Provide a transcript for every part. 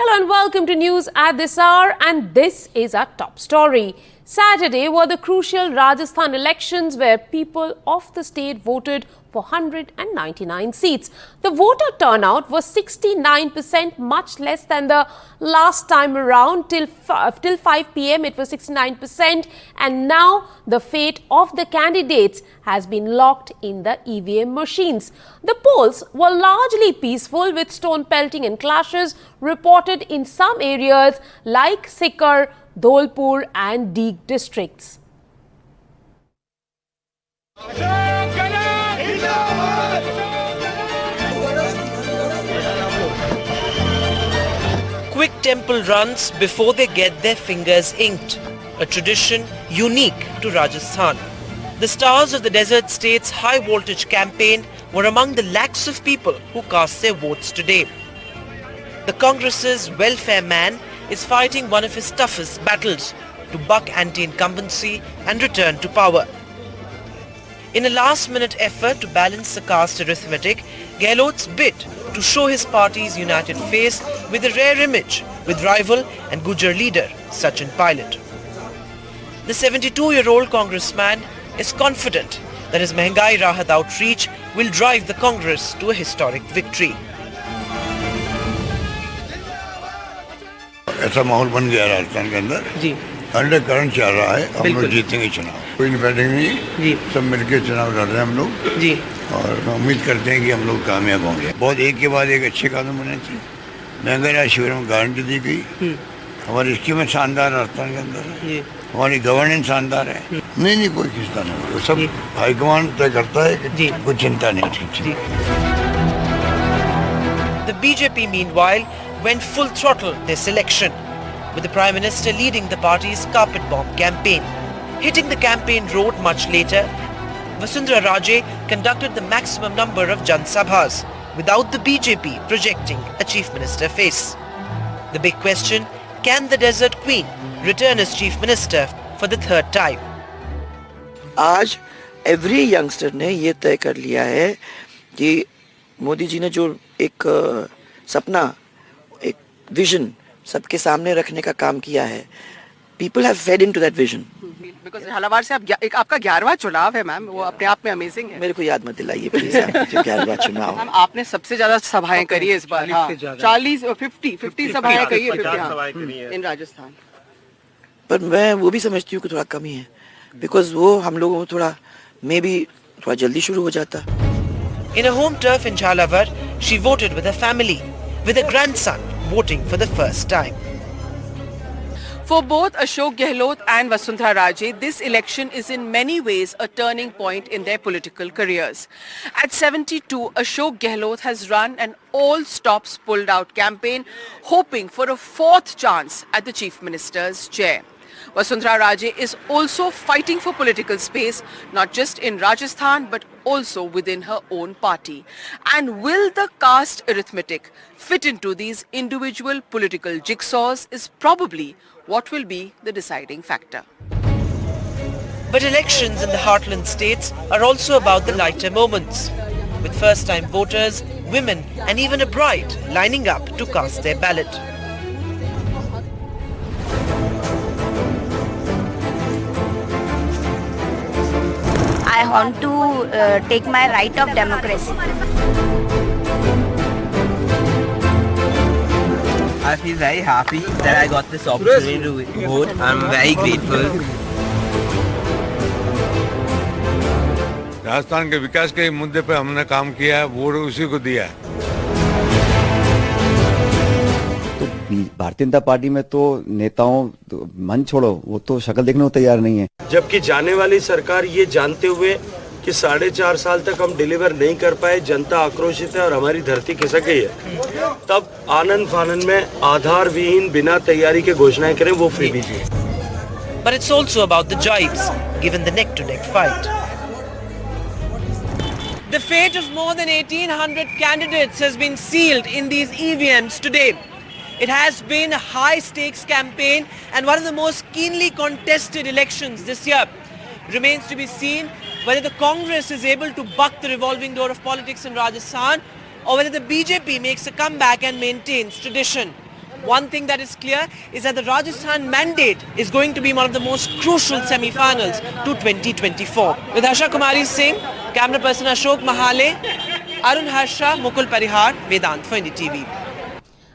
Hello and welcome to news at this hour, and this is our top story. Saturday were the crucial Rajasthan elections where people of the state voted for 199 seats. The voter turnout was 69%, much less than the last time around. Till 5 p.m. it was 69%, and now the fate of the candidates has been locked in the EVM machines. The polls were largely peaceful, with stone pelting and clashes reported in some areas like Sikar, Dholpur and Deeg districts. Quick temple runs before they get their fingers inked, a tradition unique to Rajasthan. The stars of the desert state's high voltage campaign were among the lakhs of people who cast their votes today. The Congress's welfare man is fighting one of his toughest battles to buck anti-incumbency and return to power. In a last-minute effort to balance the caste arithmetic, Gehlot's bid to show his party's united face with a rare image with rival and Gujar leader Sachin Pilot. The 72-year-old congressman is confident that his Mehengai Rahat outreach will drive the Congress to a historic victory. ऐसा माहौल बन गया राजस्थान के अंदर जी under current चल रहा है हम लोग जीतेंगे चुनाव कोई इंडिपेंडेंट नहीं जी सब मिलकर चुनाव लड़ रहे हैं हम लोग जी और उम्मीद करते हैं कि हम लोग कामयाब होंगे बहुत एक के बाद एक अच्छे कदम बने थे महंगाई राशि में गारंटी दी गई हमारी स्कीमें शानदार राजस्थान के अंदर है हमारी गवर्नेंस शानदार है नहीं कोई खिंचता नहीं सब हाईकमान तय करता है कि कोई चिंता नहीं ठीक The BJP meanwhile went full throttle this election, with the Prime Minister leading the party's carpet bomb campaign. Hitting the campaign road much later, Vasundhara Raje conducted the maximum number of Jan Sabhas, without the BJP projecting a Chief Minister face. The big question, can the Desert Queen return as Chief Minister for the third time? आज every youngster ने ये तय कर लिया है कि मोदी जी ने जो एक सपना एक विजन सबके सामने रखने का काम किया है people have fed into that vision because Jhalawar से एक आपका 11वां चुनाव है मैम वो अपने आप में अमेजिंग है मेरे को याद मत दिलाइए प्लीज 11वां चुनाव मैम आपने सबसे ज्यादा सभाएं करी है इस बार 50 सभाएं करी है इन राजस्थान पर मैं वो भी समझती हूँ कि थोड़ा कम ही है बिकॉज वो हम लोगों को थोड़ा मे बी थोड़ा जल्दी शुरू हो जाता In a home turf in Jhalawar, she voted with her family, with her grandson voting for the first time. For both Ashok Gehlot and Vasundhara Raje, this election is in many ways a turning point in their political careers. At 72, Ashok Gehlot has run an all-stops pulled-out campaign, hoping for a fourth chance at the Chief Minister's chair. Vasundhara Raje is also fighting for political space, not just in Rajasthan, but also within her own party. And will the caste arithmetic fit into these individual political jigsaws is probably what will be the deciding factor. But elections in the heartland states are also about the lighter moments, with first-time voters, women and even a bride lining up to cast their ballot. I want to take my right of democracy. I feel very happy that I got this opportunity to vote. I'm very grateful. Rajasthan के विकास के मुद्दे पे हमने काम किया है vote उसी को दिया है तो भारतीय जनता पार्टी में तो नेताओं मन छोड़ो वो तो शक्ल देखने को तैयार नहीं है जबकि जाने वाली सरकार ये जानते हुए कि 4.5 साल तक हम डिलीवर नहीं कर पाए जनता आक्रोशित है और हमारी धरती खिसक गई है तब आनंद फानंद में आधार विहीन बिना तैयारी के घोषणाएं करें वो फ्री दीजिए But it's also about the jibes, given the neck-to-neck fight. The fate of more than 1,800 candidates has been sealed in these EVMs today. It has been a high-stakes campaign and one of the most keenly contested elections this year. Remains to be seen whether the Congress is able to buck the revolving door of politics in Rajasthan or whether the BJP makes a comeback and maintains tradition. One thing that is clear is that the Rajasthan mandate is going to be one of the most crucial semi-finals to 2024. With Harsha Kumari Singh, camera person Ashok Mahale, Arun Harsha, Mukul Parihar, Vedant for NDTV.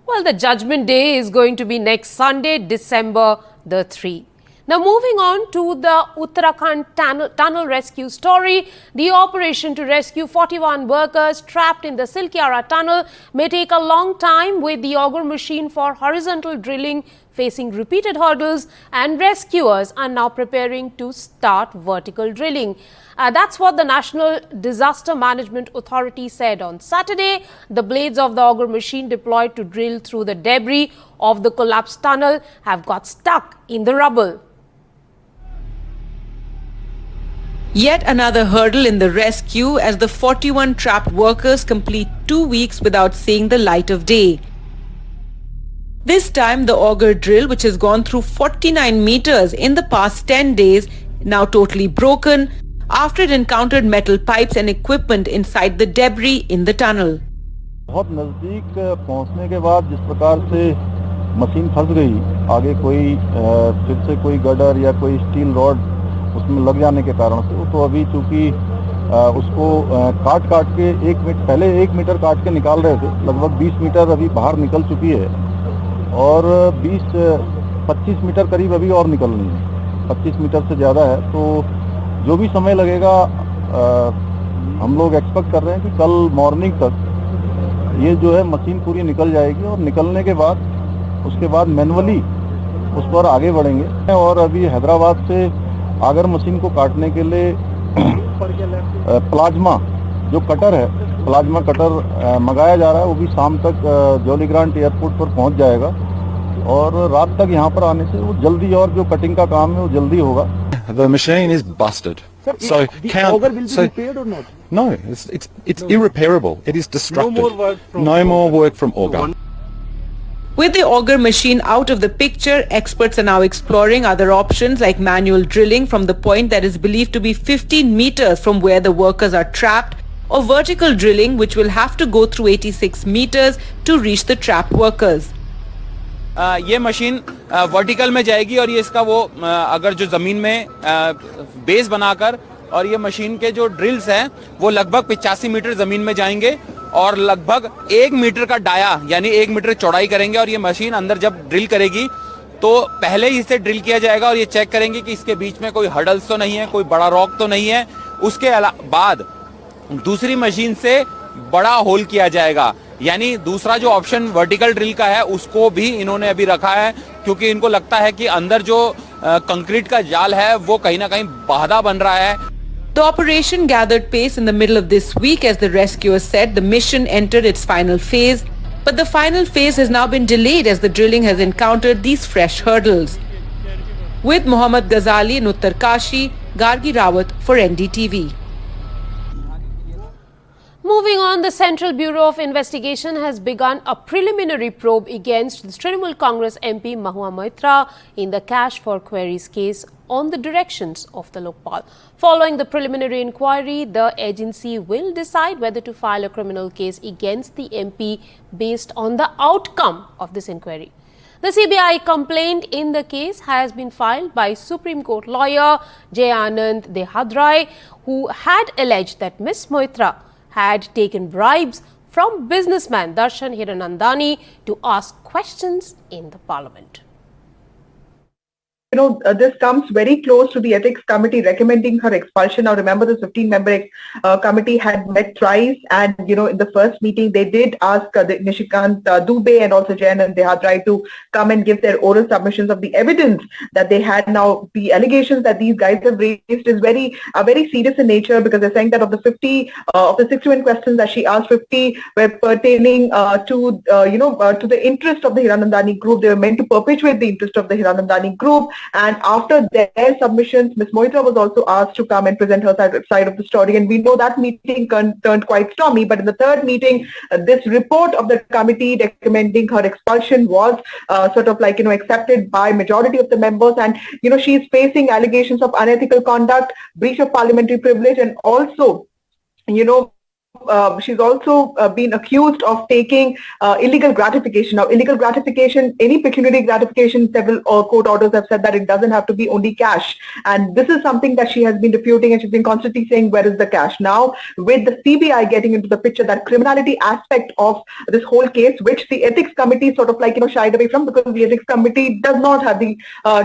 Well, the judgment day is going to be next Sunday, December the 3rd. Now, moving on to the Uttarakhand tunnel rescue story. The operation to rescue 41 workers trapped in the Silkyara tunnel may take a long time, with the auger machine for horizontal drilling facing repeated hurdles, and rescuers are now preparing to start vertical drilling. That's what the National Disaster Management Authority said on Saturday. The blades of the auger machine deployed to drill through the debris of the collapsed tunnel have got stuck in the rubble. Yet another hurdle in the rescue as the 41 trapped workers complete 2 weeks without seeing the light of day. This time the auger drill, which has gone through 49 meters in the past 10 days, now totally broken after it encountered metal pipes and equipment inside the debris in the tunnel. बहुत नजदीक पहुंचने के बाद जिस प्रकार से machine फंस गई, आगे कोई फिर से कोई गडर या कोई स्टील रॉड उसमें लग जाने के कारण से, तो अभी चूंकि उसको काट के 1 मीटर काट के निकाल रहे थे, लगभग 20 मीटर अभी बाहर निकल चुकी है और 20-25 मीटर करीब अभी और निकलनी है, 25 मीटर से ज़्यादा है। तो जो भी समय लगेगा हम लोग एक्सपेक्ट कर रहे हैं कि कल मॉर्निंग तक ये जो है मशीन पूरी निकल जाएगी और निकलने के बाद उसके बाद मैनुअली उस पर आगे बढ़ेंगे। और अभी हैदराबाद से आगर मशीन को काटने के लिए प्लाज्मा जो कटर है, प्लाज्मा कटर मंगाया जा रहा है, वो भी शाम तक जॉलीग्रांट एयरपोर्ट पर पहुंच जाएगा और रात तक यहाँ पर आने से वो जल्दी, और जो कटिंग का काम है वो जल्दी होगा। The machine is busted. So auger will be repaired or not? No, it's irreparable. It is destructive. No more work from auger. With the auger machine out of the picture, experts are now exploring other options like manual drilling from the point that is believed to be 15 meters from where the workers are trapped, or vertical drilling, which will have to go through 86 meters to reach the trapped workers. ये machine vertical में जाएगी और ये इसका वो अगर जो जमीन में बेस बनाकर, और ये मशीन के जो ड्रिल्स हैं वो लगभग 85 मीटर जमीन में जाएंगे और लगभग 1 मीटर का डाया यानी 1 मीटर चौड़ाई करेंगे। और ये मशीन अंदर जब ड्रिल करेगी तो पहले ही इसे ड्रिल किया जाएगा और ये चेक करेंगे कि इसके बीच में कोई हर्डल्स तो नहीं है, कोई बड़ा रॉक तो नहीं है। उसके बाद दूसरी मशीन से बड़ा होल किया जाएगा, यानी दूसरा जो ऑप्शन वर्टिकल ड्रिल का है उसको भी इन्होंने अभी रखा है, क्योंकि इनको लगता है कि अंदर जो कंक्रीट का जाल है वो कहीं ना कहीं बाधा बन रहा है। The operation gathered pace in the middle of this week as the rescuers said the mission entered its final phase, but the final phase has now been delayed as the drilling has encountered these fresh hurdles. With Mohammad Ghazali in Uttarkashi, Gargi Rawat for NDTV. Moving on, the Central Bureau of Investigation has begun a preliminary probe against the Trinamool Congress MP Mahua Moitra in the cash for queries case on the directions of the Lokpal. Following the preliminary inquiry, the agency will decide whether to file a criminal case against the MP based on the outcome of this inquiry. The CBI complaint in the case has been filed by Supreme Court lawyer Jay Anand Dehadrai, who had alleged that Ms. Moitra had taken bribes from businessman Darshan Hiranandani to ask questions in the parliament. You know, this comes very close to the ethics committee recommending her expulsion. Now, remember, the 15-member committee had met thrice, and you know, in the first meeting, they did ask the Nishikant Dubey and also Jain and Dehadrai to come and give their oral submissions of the evidence that they had. Now, the allegations that these guys have raised is very serious in nature, because they're saying that of the 61 questions that she asked, 50 were pertaining to the interest of the Hiranandani group. They were meant to perpetuate the interest of the Hiranandani group. And after their submissions, Ms. Moitra was also asked to come and present her side of the story. And we know that meeting turned quite stormy. But in the third meeting, this report of the committee recommending her expulsion was accepted by majority of the members. And, you know, she's facing allegations of unethical conduct, breach of parliamentary privilege, and also, you know, she's also been accused of taking illegal gratification. Now, illegal gratification, any pecuniary gratification, several court orders have said that it doesn't have to be only cash. And this is something that she has been refuting, and she's been constantly saying, where is the cash? Now, with the CBI getting into the picture, that criminality aspect of this whole case, which the ethics committee sort of shied away from, because the ethics committee does not have the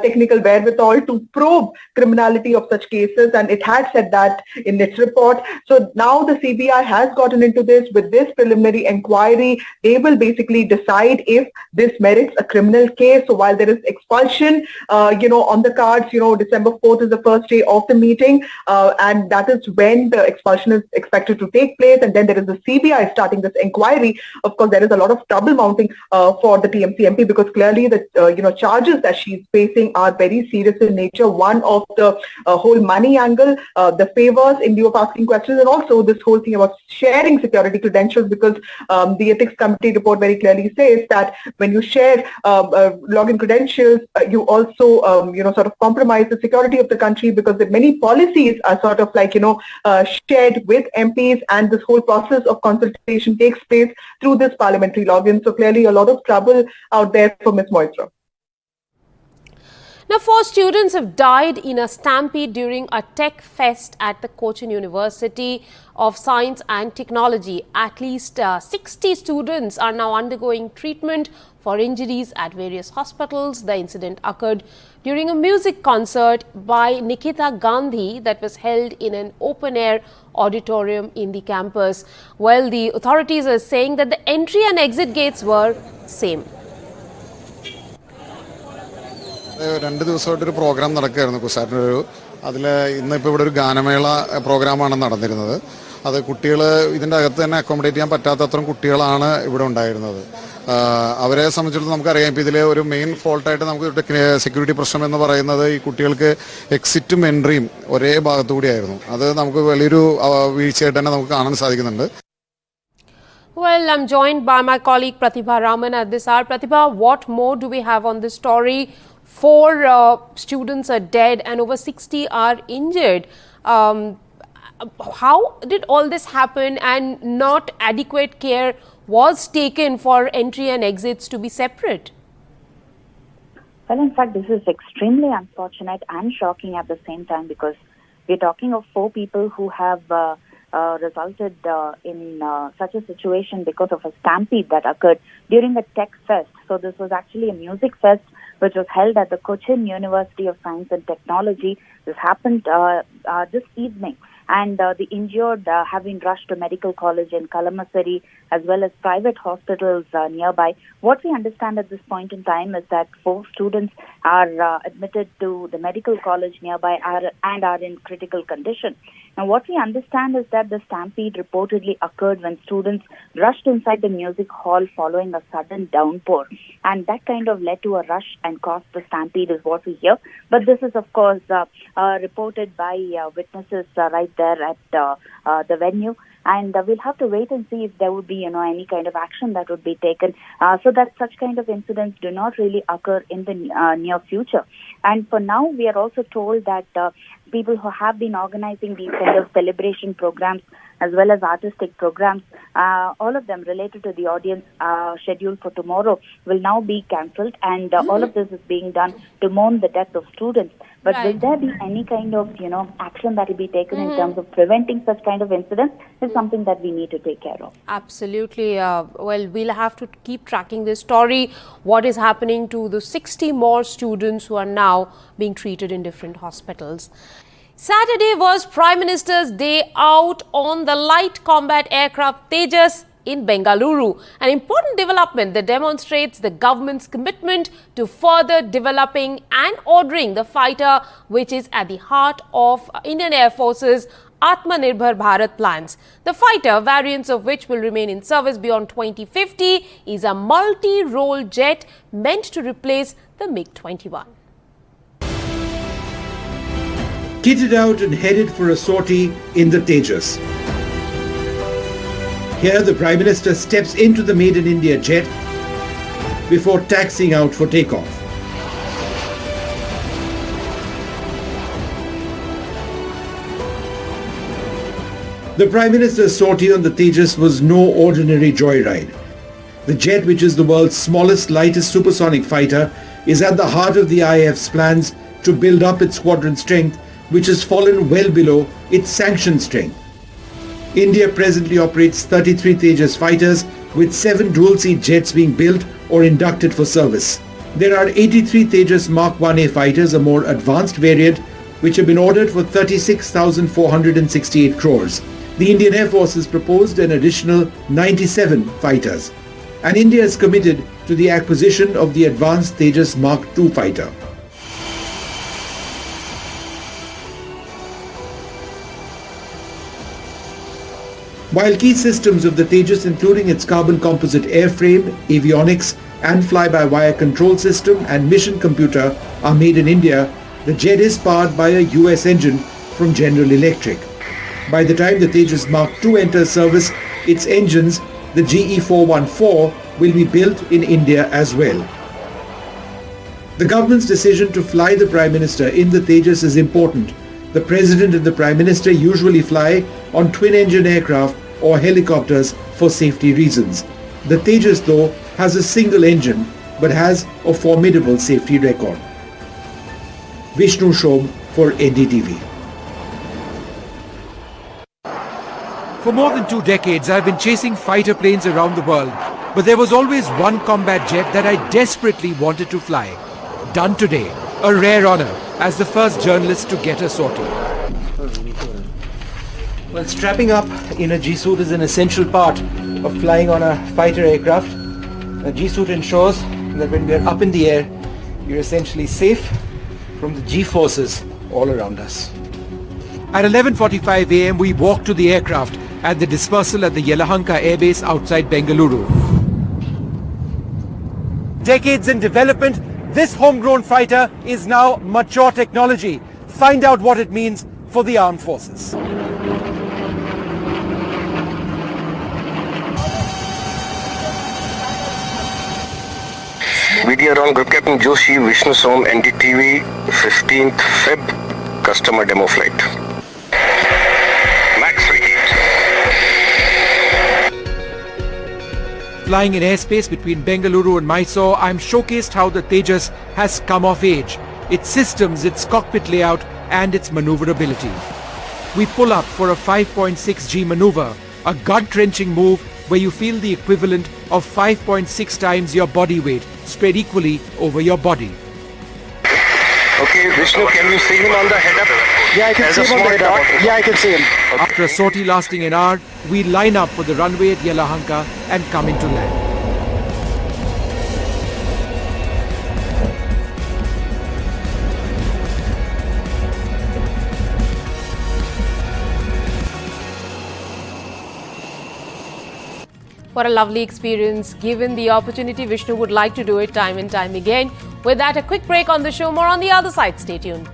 technical wherewithal to probe criminality of such cases. And it had said that in its report. So now the CBI has gotten into this. With this preliminary inquiry, they will basically decide if this merits a criminal case. So while there is expulsion, on the cards, December 4th is the first day of the meeting, and that is when the expulsion is expected to take place. And then there is the CBI starting this inquiry. Of course, there is a lot of trouble mounting for the TMC MP, because clearly the charges that she's facing are very serious in nature. One of the whole money angle, the favors in lieu of asking questions, and also this whole thing about sharing security credentials, because the ethics committee report very clearly says that when you share login credentials, you also sort of compromise the security of the country, because the many policies are sort of shared with MPs, and this whole process of consultation takes place through this parliamentary login. So clearly a lot of trouble out there for Ms. Moitra. Now, 4 students have died in a stampede during a tech fest at the Cochin University of Science and Technology. At least 60 students are now undergoing treatment for injuries at various hospitals. The incident occurred during a music concert by Nikita Gandhi that was held in an open-air auditorium in the campus. Well, the authorities are saying that the entry and exit gates were same. 2 ദിവസമായിട്ടൊരു programme നടക്കുകയായിരുന്നു കുസാറ്റിനൊരു. അതിൽ ഇന്നിപ്പോൾ ഇവിടെ ഒരു ഗാനമേള പ്രോഗ്രാമാണ് നടന്നിരുന്നത്. അത് കുട്ടികൾ ഇതിൻ്റെ അകത്ത് തന്നെ അക്കോമഡേറ്റ് ചെയ്യാൻ പറ്റാത്തത്രയും കുട്ടികളാണ് ഇവിടെ ഉണ്ടായിരുന്നത്. അവരെ സംബന്ധിച്ചിടത്തോളം നമുക്കറിയാം, ഇപ്പോൾ ഇതിൽ ഒരു മെയിൻ ഫോൾട്ടായിട്ട് നമുക്ക് സെക്യൂരിറ്റി പ്രശ്നം എന്ന് പറയുന്നത് ഈ കുട്ടികൾക്ക് എക്സിറ്റും എൻട്രിയും ഒരേ ഭാഗത്തുകൂടിയായിരുന്നു. അത് നമുക്ക് വലിയൊരു വീഴ്ചയായിട്ട് തന്നെ നമുക്ക് കാണാൻ സാധിക്കുന്നുണ്ട്. Well, I'm joined by my colleague Pratibha Raman at this hour. Pratibha, what more do we have on this story? 4 students are dead and over 60 are injured. How did all this happen, and not adequate care was taken for entry and exits to be separate? Well, in fact, this is extremely unfortunate and shocking at the same time, because we're talking of 4 people who have resulted in such a situation because of a stampede that occurred during a tech fest. So this was actually a music fest which was held at the Cochin University of Science and Technology. This happened this evening, and the injured have been rushed to medical college in Kalamassery as well as private hospitals nearby. What we understand at this point in time is that 4 students are admitted to the medical college nearby and are in critical condition. Now, what we understand is that the stampede reportedly occurred when students rushed inside the music hall following a sudden downpour, and that kind of led to a rush and caused the stampede is what we hear. But this is, of course, reported by witnesses right there at the venue. And we'll have to wait and see if there would be, any kind of action that would be taken so that such kind of incidents do not really occur in the near future. And for now, we are also told that people who have been organizing these kind of celebration programs as well as artistic programs, all of them related to the audience scheduled for tomorrow, will now be cancelled, and all of this is being done to mourn the death of students. But will there be any kind of, action that will be taken in terms of preventing such kind of incidents is something that we need to take care of. Absolutely. Well, we'll have to keep tracking this story. What is happening to the 60 more students who are now being treated in different hospitals? Saturday was Prime Minister's day out on the light combat aircraft Tejas in Bengaluru. An important development that demonstrates the government's commitment to further developing and ordering the fighter, which is at the heart of Indian Air Force's Atmanirbhar Bharat plans. The fighter, variants of which will remain in service beyond 2050, is a multi-role jet meant to replace the MiG-21. Kitted out and headed for a sortie in the Tejas. Here the Prime Minister steps into the Made in India jet before taxiing out for takeoff. The Prime Minister's sortie on the Tejas was no ordinary joyride. The jet, which is the world's smallest, lightest supersonic fighter, is at the heart of the IAF's plans to build up its squadron strength, which has fallen well below its sanctioned strength. India presently operates 33 Tejas fighters, with 7 dual-seat jets being built or inducted for service. There are 83 Tejas Mark 1A fighters, a more advanced variant, which have been ordered for 36,468 crores. The Indian Air Force has proposed an additional 97 fighters, and India is committed to the acquisition of the advanced Tejas Mark II fighter. While key systems of the Tejas, including its carbon composite airframe, avionics, and fly-by-wire control system and mission computer are made in India, the jet is powered by a US engine from General Electric. By the time the Tejas Mark II enters service, its engines, the GE414, will be built in India as well. The government's decision to fly the Prime Minister in the Tejas is important. The President and the Prime Minister usually fly on twin-engine aircraft or helicopters for safety reasons. The Tejas, though, has a single engine but has a formidable safety record. Vishnu Shom for NDTV. For more than 2 decades, I've been chasing fighter planes around the world, but there was always one combat jet that I desperately wanted to fly. Done today, a rare honor, as the first journalist to get a sortie. Well, strapping up in a G-suit is an essential part of flying on a fighter aircraft. A G-suit ensures that when we are up in the air, you're essentially safe from the G-forces all around us. At 11:45 a.m., we walked to the aircraft at the dispersal at the Yelahanka airbase outside Bengaluru. Decades in development, this homegrown fighter is now mature technology. Find out what it means for the armed forces. VDR on Group Captain Joshi, Vishnu Som, NDTV, 15th Feb, customer demo flight. Max repeat. Flying in airspace between Bengaluru and Mysore, I'm showcased how the Tejas has come of age, its systems, its cockpit layout, and its maneuverability. We pull up for a 5.6G maneuver, a gut-wrenching move where you feel the equivalent of 5.6 times your body weight spread equally over your body. Okay, Vishnu, can you see him on the head-up? Yeah, I can see him on the head-up. Yeah, I can see him. Okay. After a sortie lasting an hour, we line up for the runway at Yelahanka and come into land. What a lovely experience. Given the opportunity, Vishnu would like to do it time and time again. With that, a quick break on the show. More on the other side. Stay tuned.